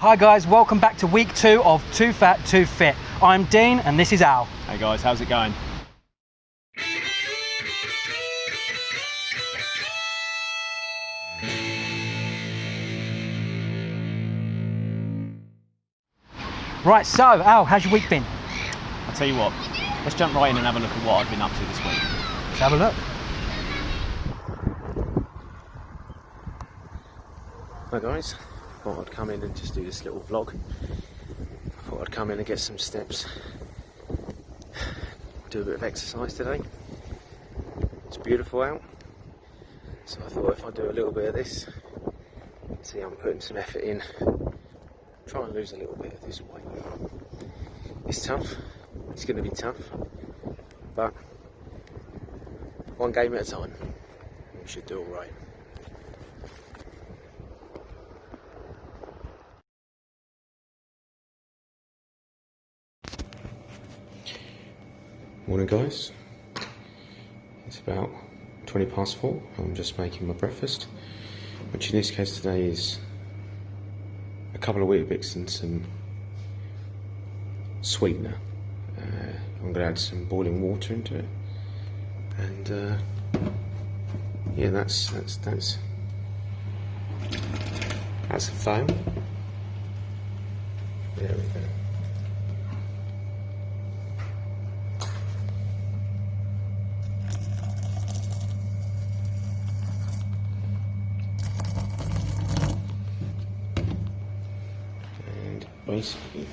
Hi guys, welcome back to week 2 of Too Fat, Too Fit. I'm Dean and this is Al. Hey guys, how's it going? Right, so Al, how's your week been? I'll tell you what, let's jump right in and have a look at what I've been up to this week. Let's have a look. Hi guys, thought I'd come in and just do this little vlog. Thought I'd come in and get some steps. Do a bit of exercise today. It's beautiful out, so I thought if I do a little bit of this, see I'm putting some effort in, try and lose a little bit of this weight. It's tough, it's going to be tough, but one game at a time, we should do alright. Morning guys, it's about 20 past 4, I'm just making my breakfast, which in this case today is a couple of Weetabix and some sweetener. I'm going to add some boiling water into it, and yeah, that's a fail. There we go. Basically,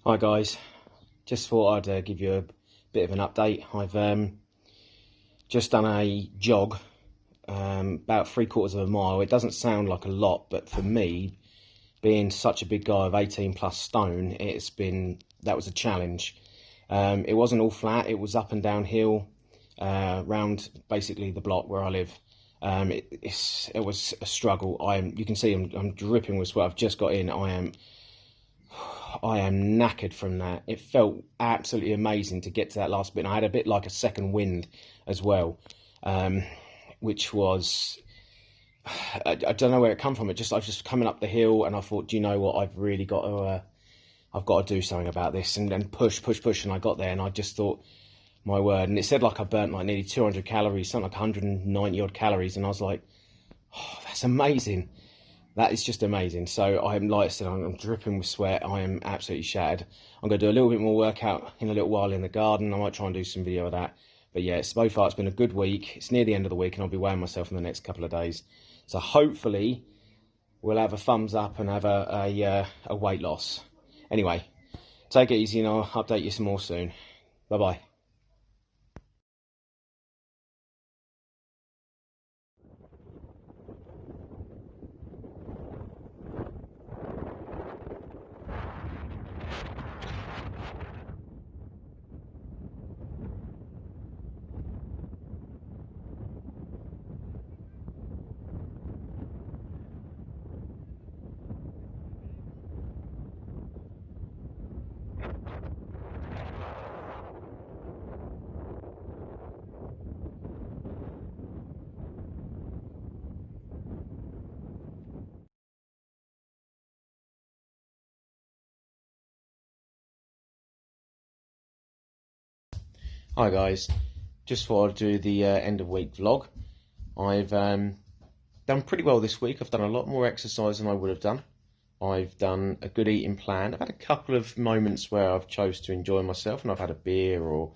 hi guys, just thought I'd give you a bit of an update. I've just done a jog, about 3/4 of a mile. It doesn't sound like a lot, but for me, being such a big guy of 18 plus stone, that was a challenge. It wasn't all flat, it was up and downhill, round basically the block where I live. It was a struggle. You can see I'm dripping with sweat. I've just got in. I am knackered from that. It felt absolutely amazing to get to that last bit. And I had a bit like a second wind as well, which was, I don't know where it come from. I was just coming up the hill and I thought, do you know what? I've really got to, I've got to do something about this, and then push. And I got there and I just thought, my word. And it said like I burnt like nearly 200 calories, something like 190 odd calories. And I was like, oh, that's amazing. That is just amazing. So I'm, like I said, I'm dripping with sweat. I am absolutely shattered. I'm going to do a little bit more workout in a little while in the garden. I might try and do some video of that. But yeah, so far it's been a good week. It's near the end of the week and I'll be weighing myself in the next couple of days. So hopefully we'll have a thumbs up and have a weight loss. Anyway, take it easy and I'll update you some more soon. Bye-bye. Hi guys, just thought I'd do the end of week vlog. I've done pretty well this week. I've done a lot more exercise than I would have done. I've done a good eating plan. I've had a couple of moments where I've chose to enjoy myself and I've had a beer or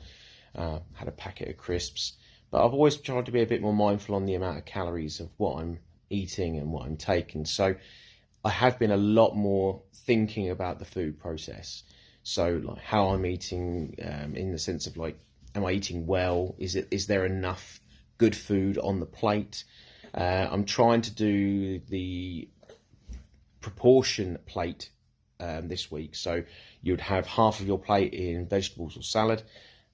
had a packet of crisps. But I've always tried to be a bit more mindful on the amount of calories of what I'm eating and what I'm taking. So I have been a lot more thinking about the food process. So like how I'm eating in the sense of like, am I eating well? Is there enough good food on the plate. I'm trying to do the proportion plate this week. So you'd have half of your plate in vegetables or salad,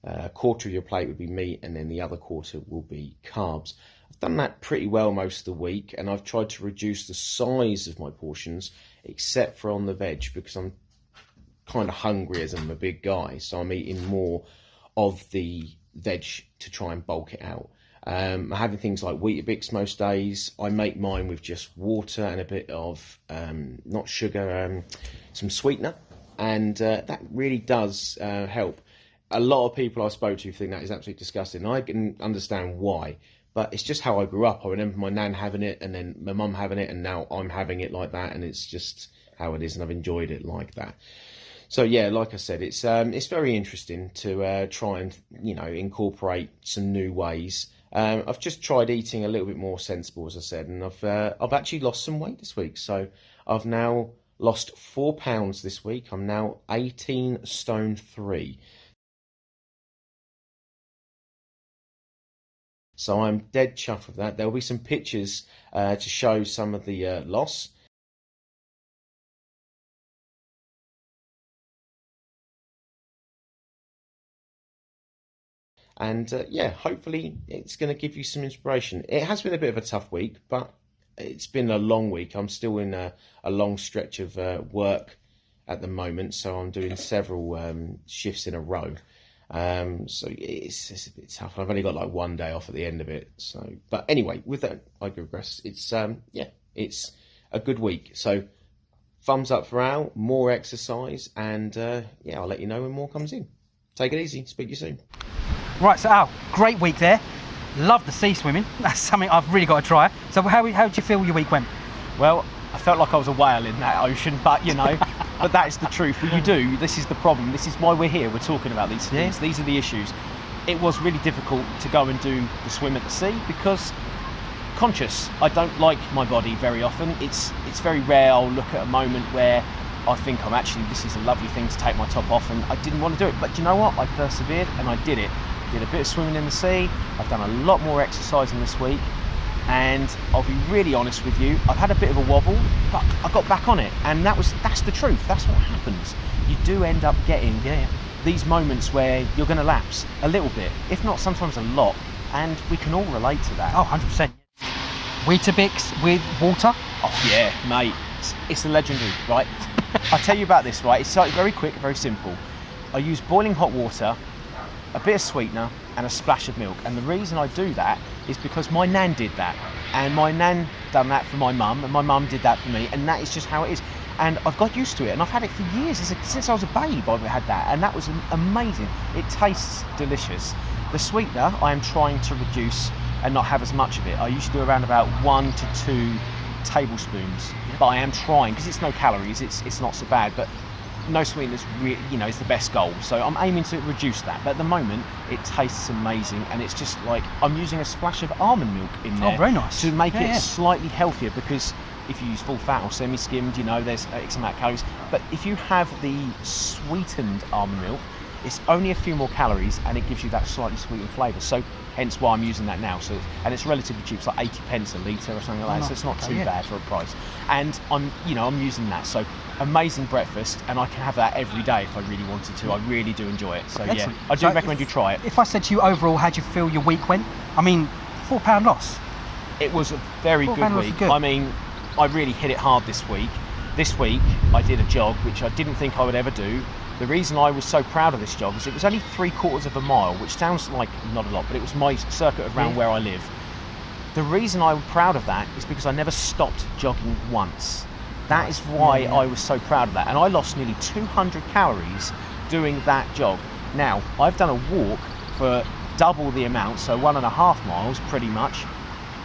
a quarter of your plate would be meat, and then the other quarter will be carbs. I've done that pretty well most of the week, and I've tried to reduce the size of my portions, except for on the veg, because I'm kind of hungry as I'm a big guy, so I'm eating more of the veg to try and bulk it out. I'm having things like Weetabix most days. I make mine with just water and a bit of, not sugar, some sweetener, and that really does help. A lot of people I spoke to think that is absolutely disgusting. I can understand why, but it's just how I grew up. I remember my nan having it, and then my mum having it, and now I'm having it like that, and it's just how it is, and I've enjoyed it like that. So yeah, like I said, it's very interesting to try and incorporate some new ways. I've just tried eating a little bit more sensible, as I said, and I've actually lost some weight this week. So I've now lost 4 pounds this week. I'm now 18 stone 3. So I'm dead chuffed with that. There'll be some pictures to show some of the loss. And yeah, hopefully it's going to give you some inspiration. It has been a bit of a tough week, but it's been a long week. I'm still in a long stretch of work at the moment, so I'm doing several shifts in a row. So it's a bit tough. I've only got like 1 day off at the end of it. So, but anyway, with that, I digress. It's it's a good week. So thumbs up for Al, more exercise, and yeah, I'll let you know when more comes in. Take it easy. Speak to you soon. Right, so Al, great week there. Love the sea swimming. That's something I've really got to try. So how did you feel your week went? Well, I felt like I was a whale in that ocean, but but that is the truth. What you do, this is the problem. This is why we're here. We're talking about these things. These are the issues. It was really difficult to go and do the swim at the sea because conscious. I don't like my body very often. It's very rare I'll look at a moment where I think this is a lovely thing to take my top off, and I didn't want to do it. But do you know what? I persevered and I did it. Did a bit of swimming in the sea. I've done a lot more exercising this week, and I'll be really honest with you, I've had a bit of a wobble, but I got back on it, and that's the truth. That's what happens. You do end up getting these moments where you're going to lapse a little bit, if not sometimes a lot, and we can all relate to that. Oh, 100%. Weetabix with water? Oh yeah, mate, it's a legendary, right? I'll tell you about this, right? It's very quick, very simple. I use boiling hot water, a bit of sweetener, and a splash of milk. And the reason I do that is because my nan did that. And my nan done that for my mum, and my mum did that for me, and that is just how it is. And I've got used to it, and I've had it for years. Since I was a babe, I've had that, and that was amazing. It tastes delicious. The sweetener, I am trying to reduce and not have as much of it. I usually do around about 1 to 2 tablespoons, but I am trying, because it's no calories, it's not so bad, but no sweeteners is the best goal, so I'm aiming to reduce that. But at the moment it tastes amazing, and it's just like I'm using a splash of almond milk in there. Oh, very nice. To make it slightly healthier, because if you use full fat or semi-skimmed, there's X amount of calories, but if you have the sweetened almond milk, it's only a few more calories, and it gives you that slightly sweetened flavour. So hence why I'm using that now. So, and it's relatively cheap, it's like 80 pence a litre or something like that. So it's not too bad for a price. And I'm using that. So amazing breakfast, and I can have that every day if I really wanted to. I really do enjoy it. So excellent. Yeah, I do recommend you try it. If I said to you overall, how do you feel your week went? I mean, £4 loss. It was a very good week. I mean, I really hit it hard this week. This week I did a jog, which I didn't think I would ever do. The reason I was so proud of this jog is it was only 3/4 of a mile, which sounds like not a lot, but it was my circuit around where I live. The reason I'm proud of that is because I never stopped jogging once. That is why I was so proud of that. And I lost nearly 200 calories doing that jog. Now, I've done a walk for double the amount, so 1.5 miles pretty much,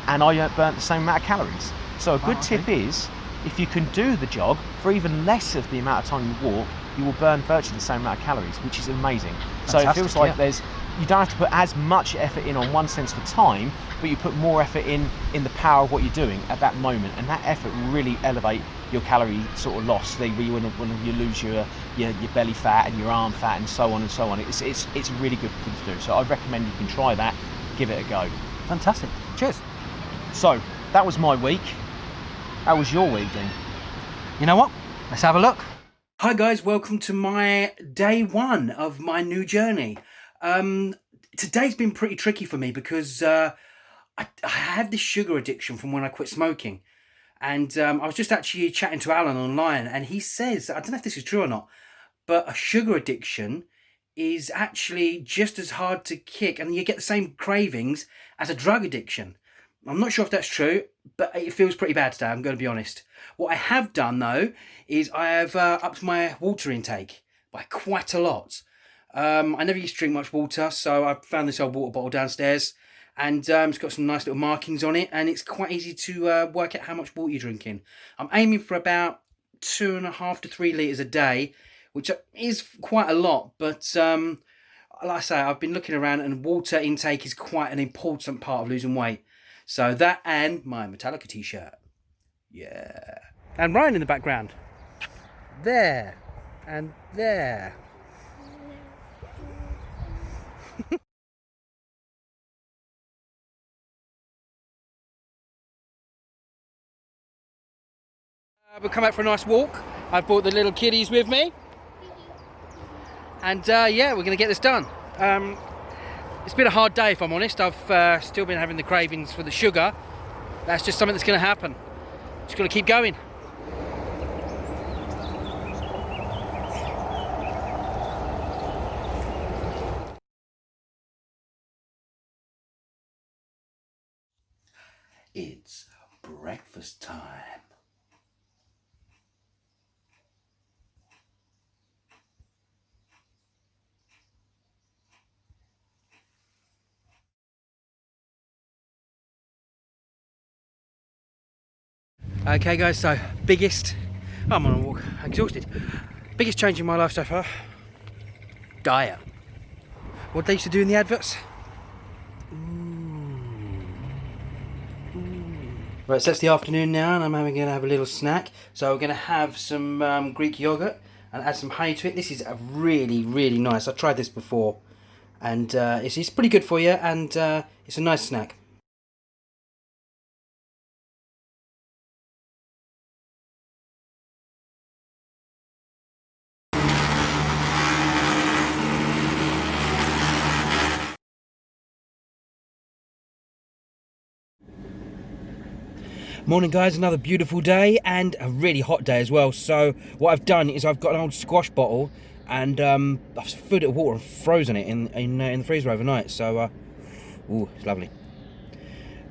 and I burnt the same amount of calories. So a good tip is, if you can do the jog for even less of the amount of time you walk, you will burn virtually the same amount of calories, which is amazing. Fantastic, so it feels like you don't have to put as much effort in on one sense for time, but you put more effort in the power of what you're doing at that moment, and that effort will really elevate your calorie sort of loss. When you lose your belly fat and your arm fat and so on and so on. It's a really good thing to do. So I recommend you can try that, give it a go. Fantastic. Cheers. So, that was my week. How was your week, then? You know what? Let's have a look. Hi guys, welcome to my day one of my new journey. Today's been pretty tricky for me because I have this sugar addiction from when I quit smoking. And I was just actually chatting to Alan online, and he says, I don't know if this is true or not, but a sugar addiction is actually just as hard to kick, and you get the same cravings as a drug addiction. I'm not sure if that's true, but it feels pretty bad today, I'm going to be honest. What I have done, though, is I have upped my water intake by quite a lot. I never used to drink much water, so I found this old water bottle downstairs, and it's got some nice little markings on it, and it's quite easy to work out how much water you're drinking. I'm aiming for about 2.5 to 3 litres a day, which is quite a lot, but like I say, I've been looking around, and water intake is quite an important part of losing weight. So that and my Metallica t-shirt. Yeah. And Ryan in the background. There. And there. We'll come out for a nice walk. I've brought the little kiddies with me. And yeah, we're going to get this done. It's been a hard day, if I'm honest. I've still been having the cravings for the sugar. That's just something that's going to happen. Just got to keep going. It's breakfast time. Okay guys, so I'm on a walk, exhausted. Biggest change in my life so far, diet. What they used to do in the adverts. Right, so it's the afternoon now, and I'm going to have a little snack. So we're going to have some Greek yogurt and add some honey to it. This is really, really nice. I tried this before, and it's pretty good for you, and it's a nice snack. Morning guys, another beautiful day and a really hot day as well. So what I've done is I've got an old squash bottle and I've filled it with water and frozen it in the freezer overnight. So ooh, it's lovely.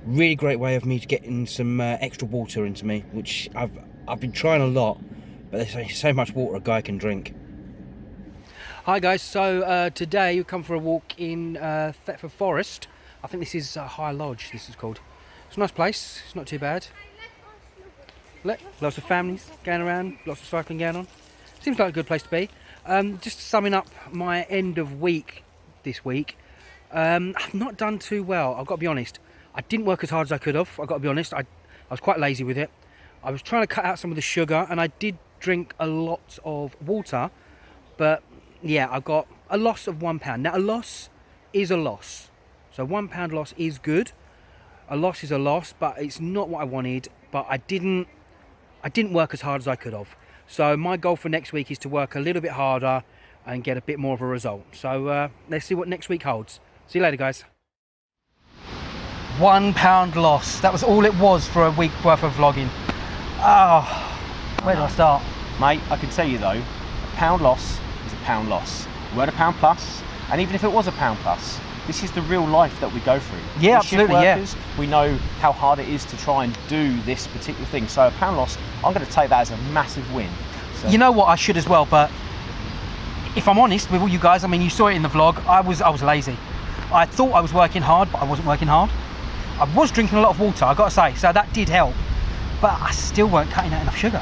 Really great way of me getting some extra water into me, which I've been trying a lot, but there's so much water a guy can drink. Hi guys, so today we come for a walk in Thetford Forest. I think this is High Lodge, this is called. It's a nice place, it's not too bad. Lots of families going around, lots of cycling going on. Seems like a good place to be. Just summing up my end of week this week. I've not done too well, I've got to be honest. I didn't work as hard as I could have, I've got to be honest. I was quite lazy with it. I was trying to cut out some of the sugar, and I did drink a lot of water. But yeah, I've got a loss of £1. Now a loss is a loss. So £1 loss is good. A loss is a loss, but it's not what I wanted. But I didn't work as hard as I could have. So my goal for next week is to work a little bit harder and get a bit more of a result. So let's see what next week holds. See you later, guys. £1 loss. That was all it was for a week worth of vlogging. Oh, where do I start? Mate, I can tell you though, a pound loss is a pound loss. We weren't a pound plus, and even if it was a pound plus, this is the real life that we go through. Yeah, absolutely, workers, we know how hard it is to try and do this particular thing. So a pound loss, I'm going to take that as a massive win. So. You know what, I should as well, but if I'm honest with all you guys, I mean, you saw it in the vlog, I was lazy. I thought I was working hard, but I wasn't working hard. I was drinking a lot of water, I've got to say, so that did help. But I still weren't cutting out enough sugar.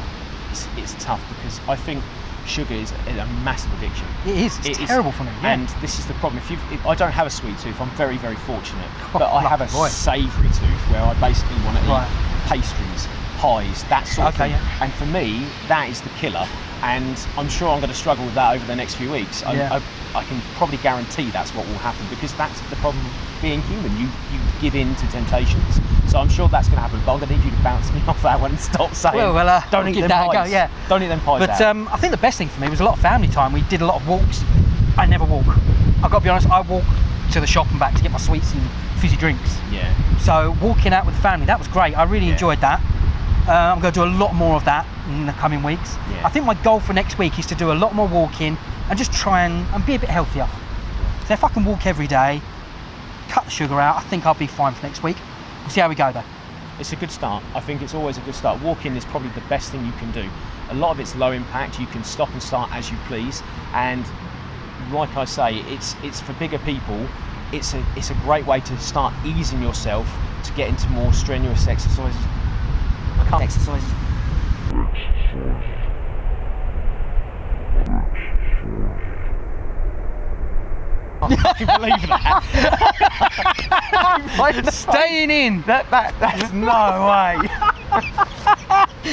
It's tough because I think sugar is a massive addiction. It is. It's terrible for me. Yeah. And this is the problem. If I don't have a sweet tooth, I'm very, very fortunate. But I have a savoury tooth where I basically want to eat pastries, pies, that sort of thing. Yeah. And for me, that is the killer. and I'm sure I'm going to struggle with that over the next few weeks. I can probably guarantee that's what will happen, because that's the problem with being human. You give in to temptations. So I'm sure that's going to happen, but I'm going to need you to bounce me off that one and stop saying, don't eat them pies. Don't eat them pies. But I think the best thing for me was a lot of family time. We did a lot of walks. I never walk. I've got to be honest, I walk to the shop and back to get my sweets and fizzy drinks. Yeah. So walking out with the family, that was great. I really enjoyed that. I'm going to do a lot more of that in the coming weeks. Yeah. I think my goal for next week is to do a lot more walking and just try and be a bit healthier. So if I can walk every day, cut the sugar out, I think I'll be fine for next week. We'll see how we go though. It's a good start. I think it's always a good start. Walking is probably the best thing you can do. A lot of it's low impact. You can stop and start as you please. And like I say, it's for bigger people. It's a great way to start easing yourself to get into more strenuous exercises. I can't exercise. I can't believe that. Staying in. That's no way.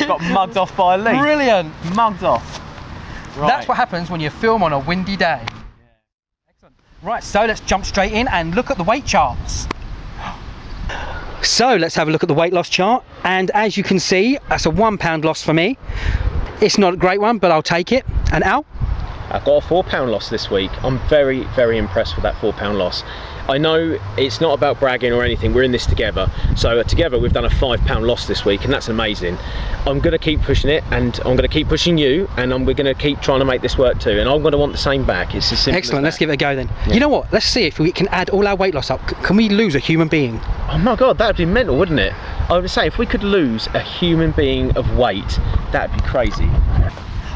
Got mugged off by a leaf. Brilliant. Mugged off. Right. That's what happens when you film on a windy day. Excellent. Right, so let's jump straight in and look at the weight charts. So let's have a look at the weight loss chart, and as you can see, that's a £1 loss for me. It's not a great one, but I'll take it. And Al? I've got a £4 loss this week. I'm very, very impressed with that £4 loss. I know it's not about bragging or anything, we're in this together. So together we've done a £5 loss this week, and that's amazing. I'm going to keep pushing it, and I'm going to keep pushing you, and we're going to keep trying to make this work too, and I'm going to want the same back. It's as simple Excellent, as that. let's give it a go then. Yeah. You know what, let's see if we can add all our weight loss up. Can we lose a human being? Oh my god, that would be mental, wouldn't it? I would say if we could lose a human being of weight, that would be crazy.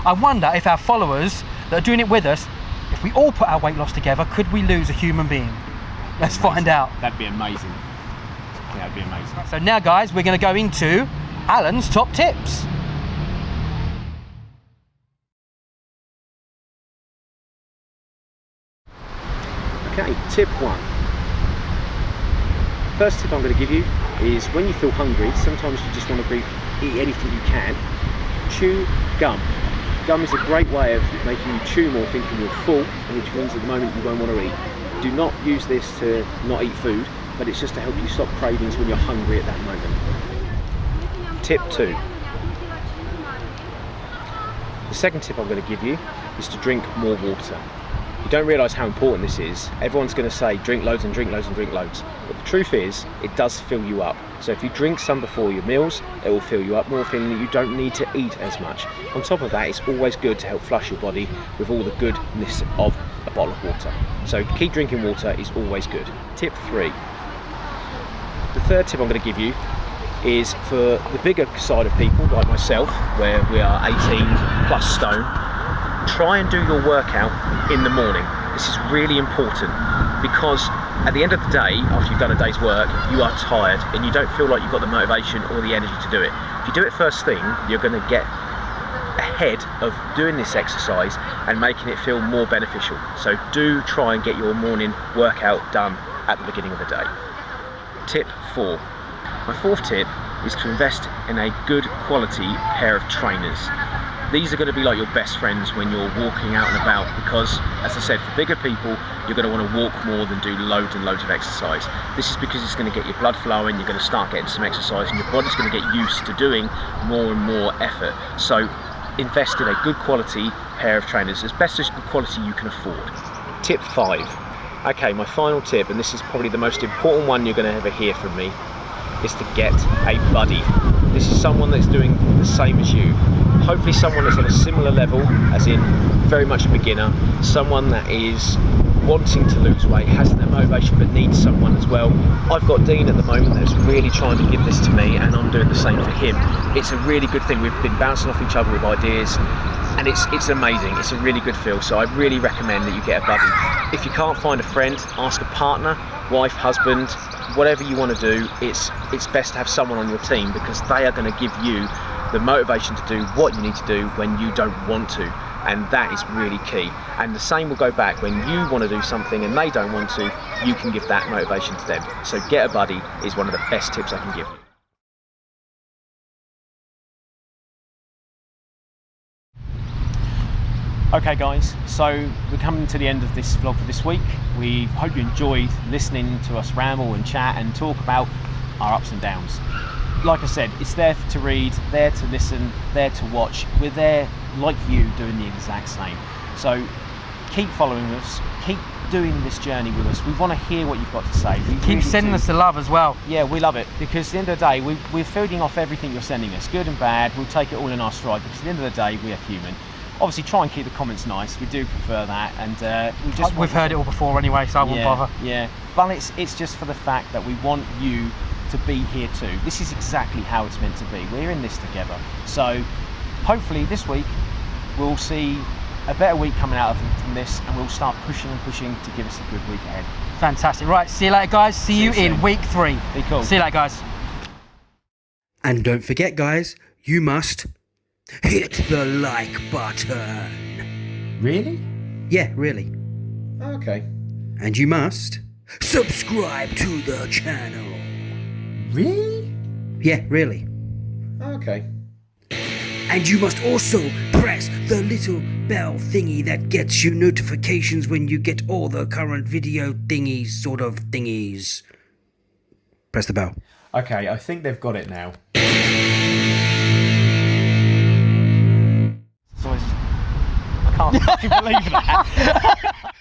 I wonder if our followers that are doing it with us, if we all put our weight loss together, could we lose a human being? Let's find out. That'd be amazing. Yeah, that'd be amazing. So now guys, we're going to go into Alan's top tips. Okay, tip 1. First tip I'm going to give you is when you feel hungry, sometimes you just want to eat anything you can. Chew gum. Gum is a great way of making you chew more thinking you're full, which means at the moment you won't want to eat. Do not use this to not eat food, but it's just to help you stop cravings when you're hungry at that moment. Tip 2. The second tip I'm going to give you is to drink more water. You don't realise how important this is. Everyone's going to say drink loads and drink loads and drink loads. But the truth is, it does fill you up. So if you drink some before your meals, it will fill you up more, feeling that you don't need to eat as much. On top of that, it's always good to help flush your body with all the goodness of a bottle of water. So keep drinking water is always good. Tip 3. The third tip I'm going to give you is for the bigger side of people like myself, where we are 18 plus stone. Try and do your workout in the morning. This is really important because at the end of the day, after you've done a day's work, you are tired and you don't feel like you've got the motivation or the energy to do it. If you do it first thing, you're going to get ahead of doing this exercise and making it feel more beneficial. So do try and get your morning workout done at the beginning of the day. Tip 4. My fourth tip is to invest in a good quality pair of trainers. These are going to be like your best friends when you're walking out and about, because as I said, for bigger people you're going to want to walk more than do loads and loads of exercise. This is because it's going to get your blood flowing, you're going to start getting some exercise, and your body's going to get used to doing more and more effort. So invest in a good quality pair of trainers, as best as good quality you can afford. Tip 5. Okay, my final tip, and this is probably the most important one you're going to ever hear from me, is to get a buddy. This is someone that's doing the same as you. Hopefully someone that's on a similar level, as in very much a beginner, someone that is wanting to lose weight, hasn't that motivation but needs someone as well. I've got Dean at the moment that's really trying to give this to me, and I'm doing the same for him. It's a really good thing. We've been bouncing off each other with ideas, and it's amazing. It's a really good feel, so I really recommend that you get a buddy. If you can't find a friend, ask a partner, wife, husband, whatever you want to do. It's best to have someone on your team, because they are going to give you the motivation to do what you need to do when you don't want to, and that is really key. And the same will go back when you want to do something and they don't want to. You can give that motivation to them. So get a buddy is one of the best tips I can give you. Okay guys, so we're coming to the end of this vlog for this week. We hope you enjoyed listening to us ramble and chat and talk about our ups and downs. Like I said, it's there to read, there to listen, there to watch. We're there like you, doing the exact same. So keep following us, keep doing this journey with us. We want to hear what you've got to say. Keep sending us the love as well. Yeah, we love it, because at the end of the day, we're feeding off everything you're sending us, good and bad. We'll take it all in our stride, because at the end of the day, we are human. Obviously, try and keep the comments nice. We do prefer that, and we've heard it all before anyway, so I won't bother. Yeah, but it's just for the fact that we want you to be here too. This is exactly how it's meant to be. We're in this together. So hopefully this week we'll see a better week coming out from this, and we'll start pushing and pushing to give us a good week ahead. Fantastic. Right, see you later, guys. See you in week 3. Be cool. See you later, guys. And don't forget, guys, you must hit the like button. Really? Yeah, really. Okay. And you must subscribe to the channel. Really? Yeah, really. Okay. And you must also press the little bell thingy that gets you notifications when you get all the current video thingies, sort of thingies. Press the bell. Okay, I think they've got it now. I can't believe that.